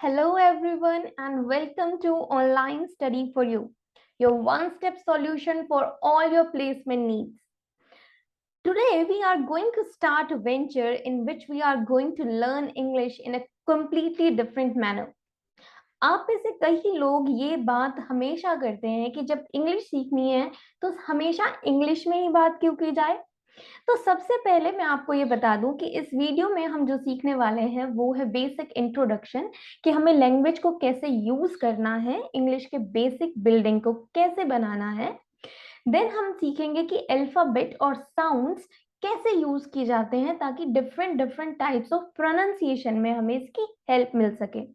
Hello everyone and welcome to Online Study for You, your one-step solution for all your placement needs. Today we are going to start a venture in which we are going to learn English in a completely different manner. आप में से कई लोग ये बात हमेशा करते हैं कि जब इंग्लिश सीखनी है तो हमेशा इंग्लिश में ही बात क्यों की जाए। तो सबसे पहले मैं आपको ये बता दूं कि इस वीडियो में हम जो सीखने वाले हैं वो है बेसिक इंट्रोडक्शन कि हमें लैंग्वेज को कैसे यूज करना है, इंग्लिश के बेसिक बिल्डिंग को कैसे बनाना है। देन हम सीखेंगे कि अल्फाबेट और साउंड्स कैसे यूज किए जाते हैं ताकि different different types of pronunciation में हमें इसकी हेल्प मिल सके।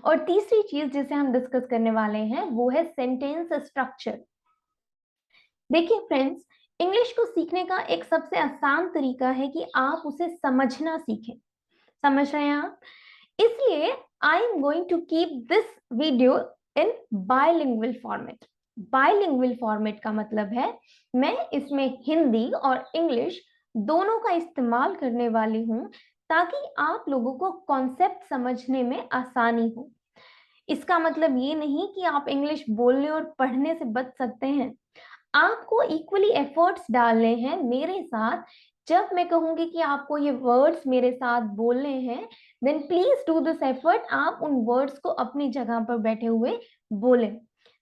और तीसरी चीज जिसे हम डिस्कस करने वाले हैं वो है सेंटेंस स्ट्रक्चर। देखिए फ्रेंड्स, इंग्लिश को सीखने का एक सबसे आसान तरीका है कि आप उसे समझना सीखें। समझ रहे हैं आप? इसलिए I am going to keep this video in bilingual format. Bilingual format का मतलब है मैं इसमें हिंदी और इंग्लिश दोनों का इस्तेमाल करने वाली हूं ताकि आप लोगों को कॉन्सेप्ट समझने में आसानी हो। इसका मतलब ये नहीं कि आप इंग्लिश बोलने और पढ़ने से बच सकते हैं। आपको इक्वली एफर्ट्स डालने हैं मेरे साथ। जब मैं कहूंगी कि आपको ये वर्ड्स मेरे साथ बोलने हैं, then please do this effort. आप उन वर्ड्स को अपनी जगह पर बैठे हुए बोलें।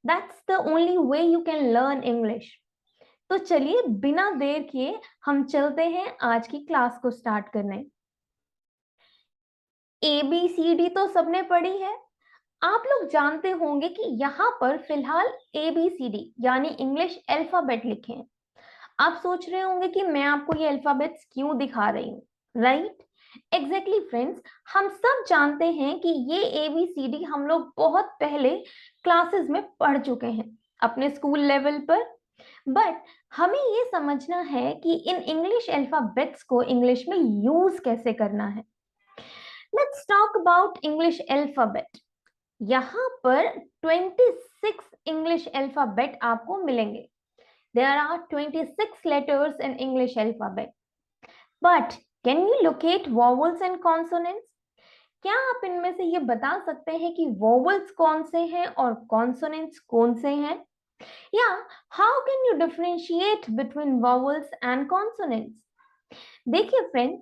That's the only way you can learn English. तो चलिए बिना देर किए हम चलते हैं आज की क्लास को स्टार्ट करने। ABCD तो सबने पढ़ी है। आप लोग जानते होंगे कि यहाँ पर फिलहाल ABCD यानी इंग्लिश अल्फाबेट लिखे हैं। आप सोच रहे होंगे कि मैं आपको ये अल्फाबेट्स क्यों दिखा रही हूँ, राइट? एग्जैक्टली फ्रेंड्स, हम सब जानते हैं कि ये ABCD हम लोग बहुत पहले क्लासेस में पढ़ चुके हैं अपने स्कूल लेवल पर। बट हमें ये समझना है कि इन इंग्लिश अल्फाबेट्स को इंग्लिश में यूज कैसे करना है। Let's talk about English alphabet. यहाँ पर 26 इंग्लिश अल्फाबेट आपको मिलेंगे। There are 26 letters in English alphabet. But can you locate vowels and consonants? क्या आप इनमें से ये बता सकते हैं कि vowels कौन से हैं और consonants कौन से हैं? या how can you differentiate between vowels and consonants? देखिए फ्रेंड्स,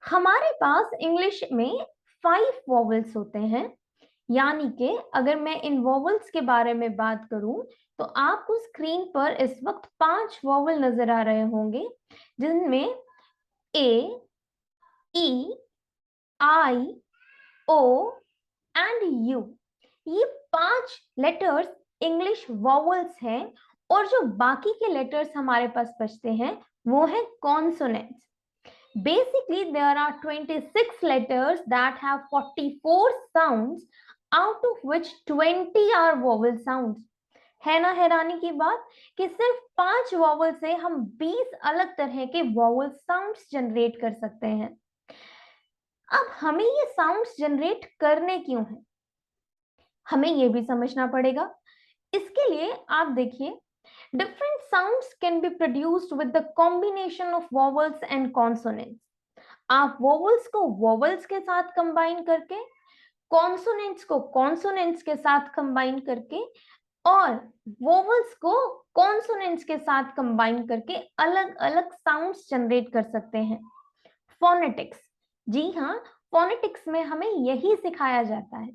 हमारे पास इंग्लिश में 5 vowels होते हैं। यानी कि अगर मैं इन वॉवल्स के बारे में बात करूं तो आपको स्क्रीन पर इस वक्त 5 वॉवल नजर आ रहे होंगे, जिनमें A, E, I, O and U। ये 5 लेटर्स इंग्लिश वॉवल्स हैं और जो बाकी के लेटर्स हमारे पास बचते हैं वो है consonants. Basically, there are 26 letters that have 44 sounds, out of which 20 are vowel sounds. है ना हैरानी की बात कि सिर्फ 5 वॉवल से हम 20 अलग तरह के वॉवल साउंड्स जनरेट कर सकते हैं। अब हमें ये साउंड्स जनरेट करने क्यों हैं, हमें ये भी समझना पड़ेगा। इसके लिए आप देखिए, different sounds can be produced with the combination of vowels and consonants. आप वोवल्स को वोवल्स के साथ कंबाइन करके, कॉन्सोनेंट्स को कॉन्सोनेंट्स के साथ कंबाइन करके और वोवल्स को कॉन्सोनेंट्स के साथ कंबाइन करके अलग अलग साउंड्स जनरेट कर सकते हैं। फोनेटिक्स, जी हाँ, फोनेटिक्स में हमें यही सिखाया जाता है।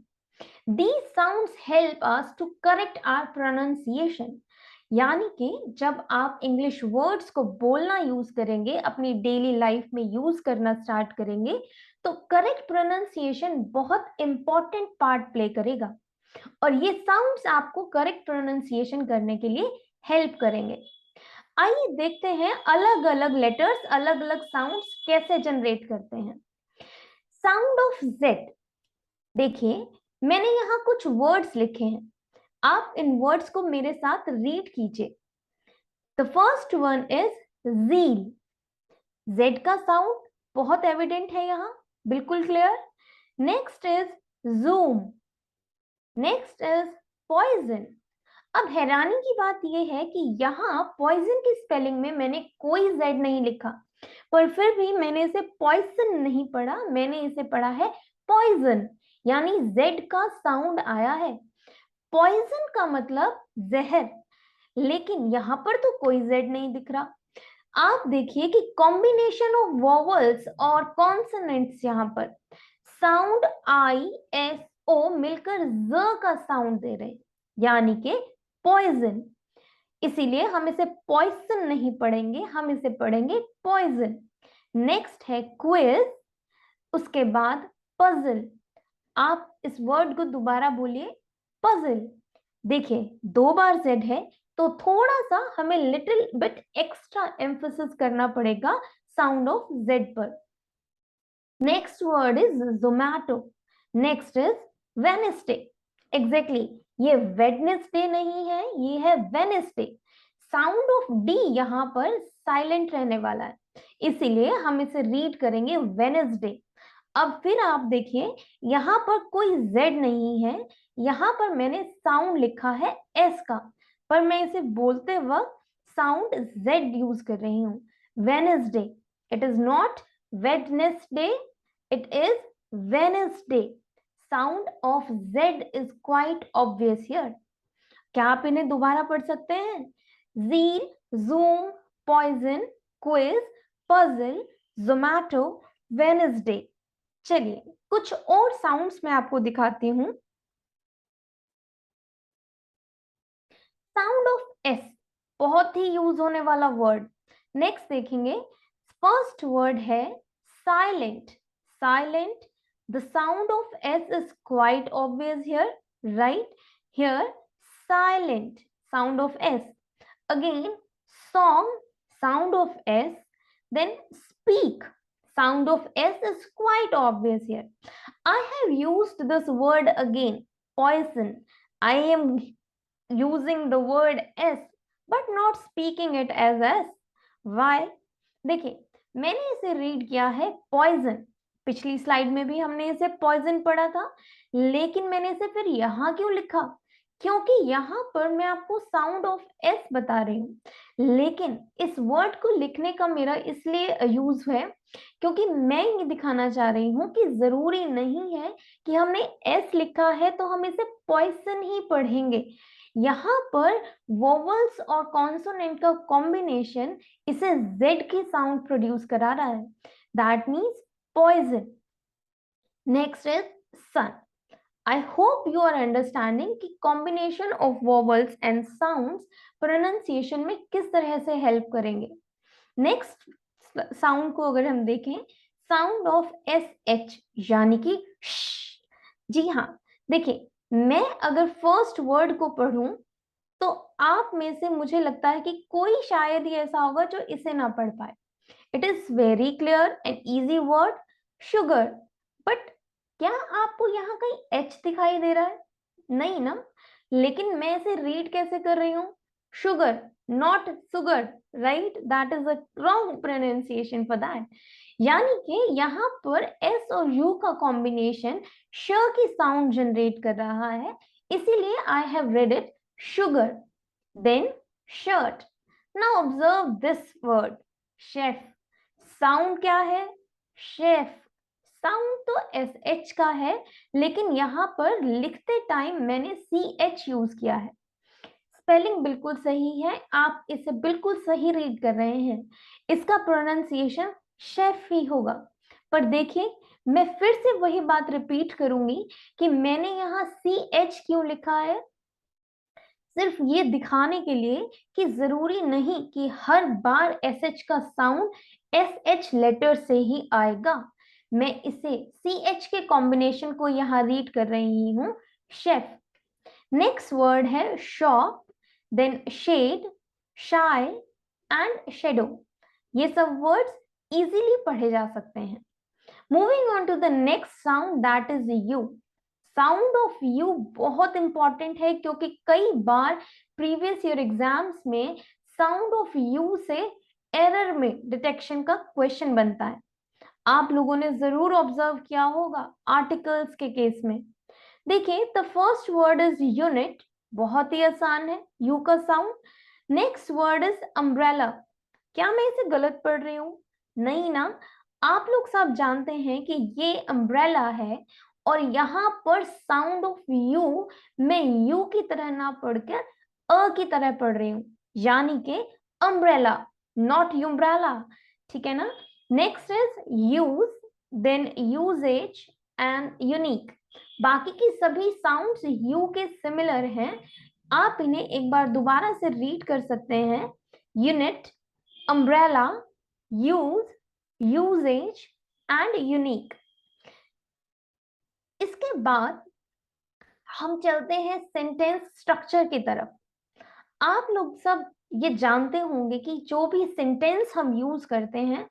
These sounds help us to correct our pronunciation. यानी कि जब आप इंग्लिश वर्ड्स को बोलना यूज करेंगे, अपनी डेली लाइफ में यूज करना स्टार्ट करेंगे, तो करेक्ट प्रोनाउंसिएशन बहुत इंपॉर्टेंट पार्ट प्ले करेगा और ये साउंड्स आपको करेक्ट प्रोनाउंसिएशन करने के लिए हेल्प करेंगे। आइए देखते हैं अलग अलग लेटर्स अलग अलग साउंड्स कैसे जनरेट करते हैं। साउंड ऑफ जेड, देखिए मैंने यहाँ कुछ वर्ड्स लिखे हैं, आप इन वर्ड्स को मेरे साथ रीड कीजिए। The first one is zeal. Z का साउंड बहुत एविडेंट है यहाँ, बिल्कुल clear. Next is zoom, next is poison. अब हैरानी की बात यह है कि यहाँ पॉइजन की स्पेलिंग में मैंने कोई जेड नहीं लिखा, पर फिर भी मैंने इसे पॉइजन नहीं पढ़ा, मैंने इसे पढ़ा है पॉइजन। यानी जेड का साउंड आया है। पॉइजन का मतलब जहर, लेकिन यहाँ पर तो कोई जेड नहीं दिख रहा। आप देखिए कि कॉम्बिनेशन ऑफ वॉवल्स और कॉन्सोनेंट्स, यहाँ पर साउंड आई एस ओ मिलकर ज का साउंड दे रहे हैं, यानी कि पॉइजन। इसीलिए हम इसे पॉइजन नहीं पढ़ेंगे, हम इसे पढ़ेंगे पॉइजन। नेक्स्ट है क्विज, उसके बाद पजल। आप इस वर्ड को दोबारा बोलिए, पजल। देखिए 2 बार जेड है तो थोड़ा सा हमें लिटिल बिट एक्स्ट्रा एम्फोसिस करना पड़ेगा साउंड ऑफ जेड पर। Next word is Zomato, next is Wednesday. Exactly, ये वेडनेसडे नहीं है, ये है वेडनेसडे। साउंड ऑफ डी यहाँ पर साइलेंट रहने वाला है, इसीलिए हम इसे रीड करेंगे वेडनेसडे। अब फिर आप देखिए यहाँ पर कोई Z नहीं है, यहाँ पर मैंने साउंड लिखा है S का, पर मैं इसे बोलते वक्त साउंड Z यूज कर रही हूँ, Wednesday. It is not Wednesday, it is Wednesday. Sound of Z is quite obvious here. क्या आप इन्हें दोबारा पढ़ सकते हैं? Zeal, zoom, poison, quiz, puzzle, Zomato, Wednesday. चलिए कुछ और साउंड्स मैं आपको दिखाती हूं। साउंड ऑफ एस, बहुत ही यूज होने वाला वर्ड। नेक्स्ट देखेंगे, फर्स्ट वर्ड है silent. Silent, the sound of S is quite obvious here, right? Here silent, sound of S. Again song, sound of S, then speak, sound of S is quite obvious here. I have used this word again, poison. I am using the word S but not speaking it as S. Why? देखिए मैंने इसे read किया है poison, पिछली slide में भी हमने इसे poison पढ़ा था, लेकिन मैंने इसे फिर यहाँ क्यों लिखा? क्योंकि यहाँ पर मैं आपको साउंड ऑफ एस बता रही हूँ, लेकिन इस वर्ड को लिखने का मेरा इसलिए यूज है क्योंकि मैं ये दिखाना चाह रही हूँ कि जरूरी नहीं है कि हमने एस लिखा है तो हम इसे पॉइसन ही पढ़ेंगे। यहाँ पर वोवल्स और कॉन्सोनेंट का कॉम्बिनेशन इसे जेड की साउंड प्रोड्यूस करा रहा है, that means poison. Next is sun. I hope you are understanding कि combination of vowels and sounds pronunciation में किस तरह से help करेंगे। Next sound को अगर हम देखें, sound of SH यानी कि श। जी हाँ, देखिए मैं अगर first word को पढ़ूं तो आप में से मुझे लगता है कि कोई शायद ही ऐसा होगा जो इसे ना पढ़ पाए। It is very clear and easy word, sugar. But क्या आपको यहाँ कहीं H दिखाई दे रहा है? नहीं ना, लेकिन मैं इसे रीड कैसे कर रही हूँ? Sugar, not sugar, right? That is a wrong pronunciation for that. यानी कि यहाँ पर S और U का कॉम्बिनेशन श की साउंड जनरेट कर रहा है, इसीलिए I have read it sugar. Then shirt. Now observe this word chef. Sound क्या है? शेफ। साउंड तो एस एच का है, लेकिन यहाँ पर लिखते टाइम मैंने सी एच यूज किया है। स्पेलिंग बिल्कुल सही है, आप इसे बिल्कुल सही रीड कर रहे हैं, इसका प्रोनाउंसिएशन शेफ ही होगा। पर देखिए मैं फिर से वही बात रिपीट करूंगी कि मैंने यहाँ सी एच क्यों लिखा है, सिर्फ ये दिखाने के लिए कि जरूरी नहीं कि हर बार एस एच का साउंड एस एच लेटर से ही आएगा। मैं इसे सी एच के कॉम्बिनेशन को यहाँ रीड कर रही हूँ, शेफ। नेक्स्ट वर्ड है shop, then shed, shy and shadow. ये सब वर्ड्स इजीली पढ़े जा सकते हैं। Moving on to the next sound, that is U. Sound of U बहुत इंपॉर्टेंट है क्योंकि कई बार प्रीवियस ईयर एग्जाम्स में साउंड ऑफ यू से एरर में डिटेक्शन का क्वेश्चन बनता है। आप लोगों ने जरूर ऑब्जर्व किया होगा आर्टिकल्स के केस में। देखिए the first word is unit, बहुत ही आसान है यू का sound. Next word is umbrella. क्या मैं इसे गलत पढ़ रही हूँ? नहीं ना, आप लोग सब जानते हैं कि ये अम्ब्रेला है और यहाँ पर साउंड ऑफ यू मैं यू की तरह ना पढ़कर अ की तरह पढ़ रही हूं, यानी कि अम्ब्रेला, नॉट यूम्ब्रेला, ठीक है ना। Next is use, then uses and unique. बाकी की सभी साउंड्स यू के सिमिलर हैं, आप इन्हें एक बार दोबारा से रीड कर सकते हैं। Unit, umbrella, use, uses and unique. इसके बाद हम चलते हैं सेंटेंस स्ट्रक्चर की तरफ। आप लोग सब ये जानते होंगे कि जो भी सेंटेंस हम यूज करते हैं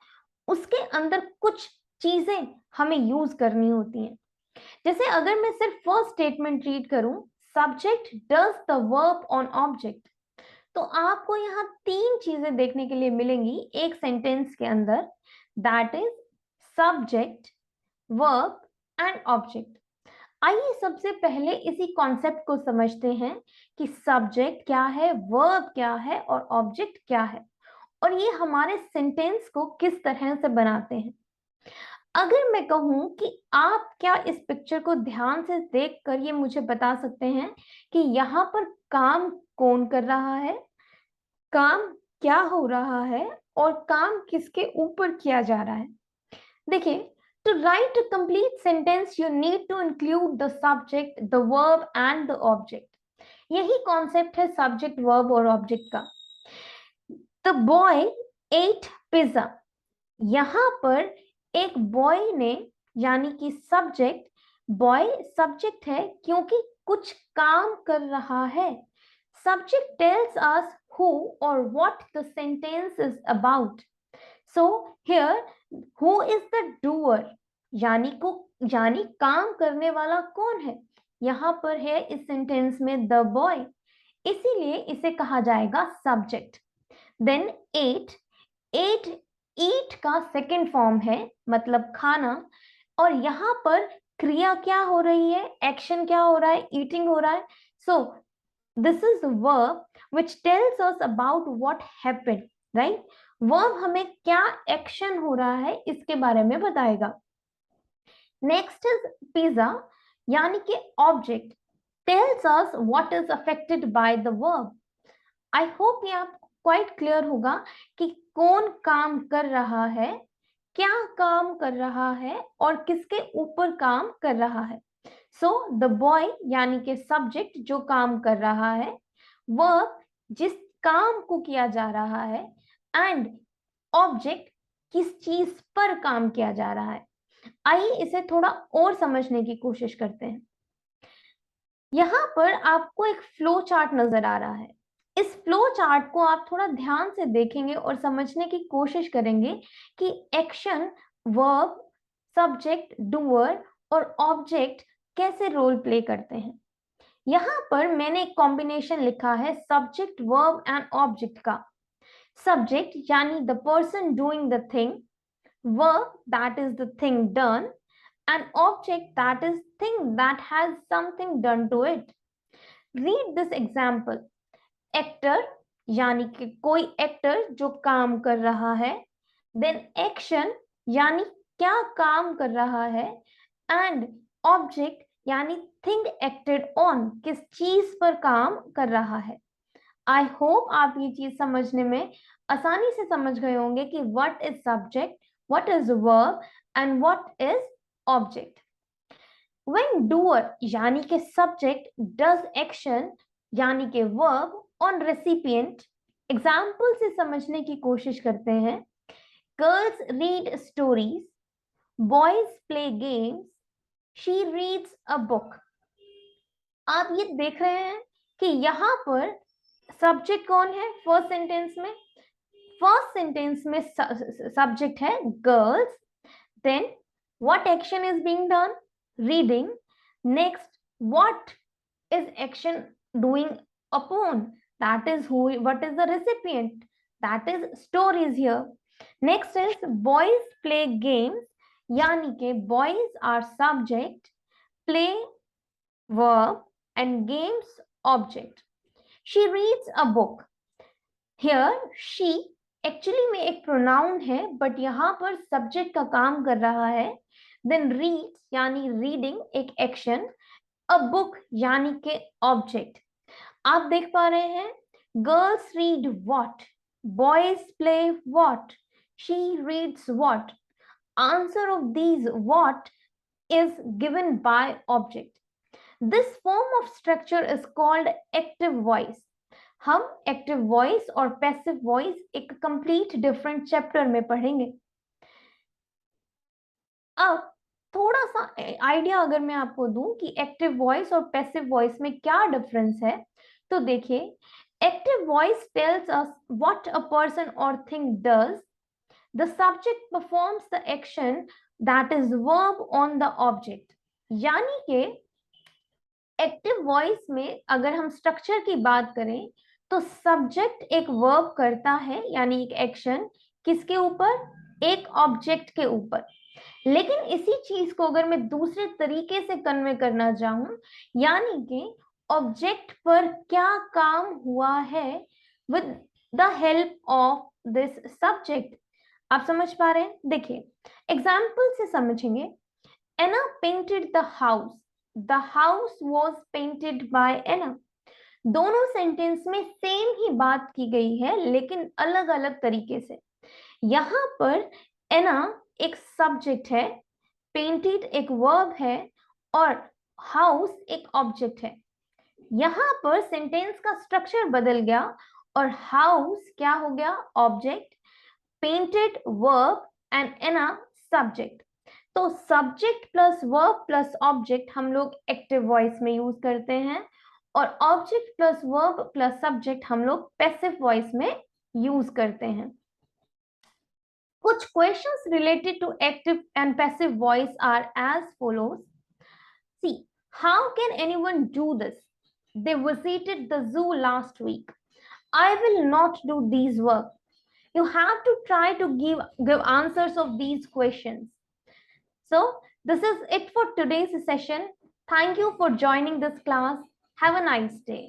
उसके अंदर कुछ चीजें हमें यूज करनी होती हैं। जैसे अगर मैं सिर्फ फर्स्ट स्टेटमेंट रीड करूं, subject does the verb on object, तो आपको यहाँ तीन चीजें देखने के लिए मिलेंगी एक सेंटेंस के अंदर, that is subject, verb and object. आइए सबसे पहले इसी कॉन्सेप्ट को समझते हैं कि सब्जेक्ट क्या है, वर्ब क्या है और ऑब्जेक्ट क्या है, और ये हमारे सेंटेंस को किस तरह से बनाते हैं। अगर मैं कहूं कि आप क्या इस पिक्चर को ध्यान से देखकर ये मुझे बता सकते हैं कि यहाँ पर काम कौन कर रहा है, काम क्या हो रहा है और काम किसके ऊपर किया जा रहा है। देखिए, to write a complete sentence you need to include the subject, the verb and the object. यही कॉन्सेप्ट है सब्जेक्ट, वर्ब और ऑब्जेक्ट का। The boy ate pizza. यहां पर एक बॉय ने, यानी कि सब्जेक्ट, बॉय सब्जेक्ट है क्योंकि कुछ काम कर रहा है। Subject tells us who or what the sentence is about. So here who is the doer, यानी काम करने वाला कौन है, यहाँ पर है इस सेंटेंस में द बॉय, इसीलिए इसे कहा जाएगा सब्जेक्ट। देन एट, एट ईट का सेकेंड फॉर्म है, मतलब खाना, और यहाँ पर क्रिया क्या हो रही है, एक्शन क्या हो रहा है, ईटिंग हो रहा है। So this is verb which tells us about what happened, right? Verb हमें क्या एक्शन हो रहा है इसके बारे में बताएगा। नेक्स्ट इज पिज्जा, यानी कि object tales us what is affected by the verb. I hope ये आपको क्वाइट क्लियर होगा कि कौन काम कर रहा है, क्या काम कर रहा है और किसके ऊपर काम कर रहा है। सो द बॉय यानी कि सब्जेक्ट जो काम कर रहा है, वर्ब जिस काम को किया जा रहा है, एंड ऑब्जेक्ट किस चीज पर काम किया जा रहा है। आइए इसे थोड़ा और समझने की कोशिश करते हैं। यहाँ पर आपको एक फ्लो चार्ट नजर आ रहा है। इस फ्लो चार्ट को आप थोड़ा ध्यान से देखेंगे और समझने की कोशिश करेंगे कि एक्शन, वर्ब, सब्जेक्ट, डूअर और ऑब्जेक्ट कैसे रोल प्ले करते हैं। यहाँ पर मैंने एक कॉम्बिनेशन लिखा है सब्जेक्ट, वर्ब एंड ऑब्जेक्ट का। सब्जेक्ट यानी the person doing the thing, verb that is the thing done, and object that is thing that has something done to it. Read this example. Actor यानी कि कोई actor जो काम कर रहा है, then action यानी क्या काम कर रहा है, and object यानी thing acted on किस चीज पर काम कर रहा है। आई होप आप ये चीज समझने में आसानी से समझ गए होंगे कि what is subject, what is verb and what is object. When doer यानी कि subject does action यानी कि verb on recipient, एग्जाम्पल से समझने की कोशिश करते हैं। Girls read stories, boys play games, she reads a book. आप ये देख रहे हैं कि यहाँ पर सब्जेक्ट कौन है फर्स्ट सेंटेंस में। फर्स्ट सेंटेंस में सब्जेक्ट है girls, then what action is being done, reading, next what is action doing upon, that is who, what is the recipient, that is stories here. Next is boys play games, यानी कि boys are subject, play verb and games object. She reads a book. Here she actually में एक pronoun है, but यहाँ पर subject का काम कर रहा है। देन रीड्स यानी रीडिंग एक एक्शन, अ बुक यानी के ऑब्जेक्ट। आप देख पा रहे हैं, girls read what, boys play what, she reads what. Answer of these what is given by object. This form of structure is called active voice. हम एक्टिव वॉइस और passive voice एक कंप्लीट डिफरेंट चैप्टर में पढ़ेंगे। अब थोड़ा सा idea अगर मैं आपको दूं कि एक्टिव वॉइस और पैसिव वॉइस में क्या डिफरेंस है, तो देखिए, active voice tells us what a person और thing does, the subject performs the action, that is verb on the object. यानी कि एक्टिव वॉइस में अगर हम स्ट्रक्चर की बात करें तो सब्जेक्ट एक वर्ब करता है यानी एक एक्शन, किसके ऊपर? एक ऑब्जेक्ट के ऊपर। लेकिन इसी चीज को अगर मैं दूसरे तरीके से कन्वे करना चाहूं, यानी कि ऑब्जेक्ट पर क्या काम हुआ है with the help of this subject. आप समझ पा रहे हैं? देखिए, एग्जाम्पल से समझेंगे। Anna painted the house, the house was painted by Anna. दोनों सेंटेंस में सेम ही बात की गई है लेकिन अलग अलग तरीके से। यहां पर एना एक सब्जेक्ट है, पेंटेड एक वर्ब है और हाउस एक ऑब्जेक्ट है। यहां पर सेंटेंस का स्ट्रक्चर बदल गया और हाउस क्या हो गया? Object, painted verb and Anna subject. तो subject plus verb plus object हम लोग एक्टिव वॉइस में यूज करते हैं और object plus verb plus subject हम लोग पैसिव वॉइस में यूज करते हैं। कुछ questions related to active and passive voice are as follows. See, how can anyone do this? They visited the zoo last week. I will not do these work. You have to try to give answers of these questions. So this is it for today's session. Thank you for joining this class. Have a nice day.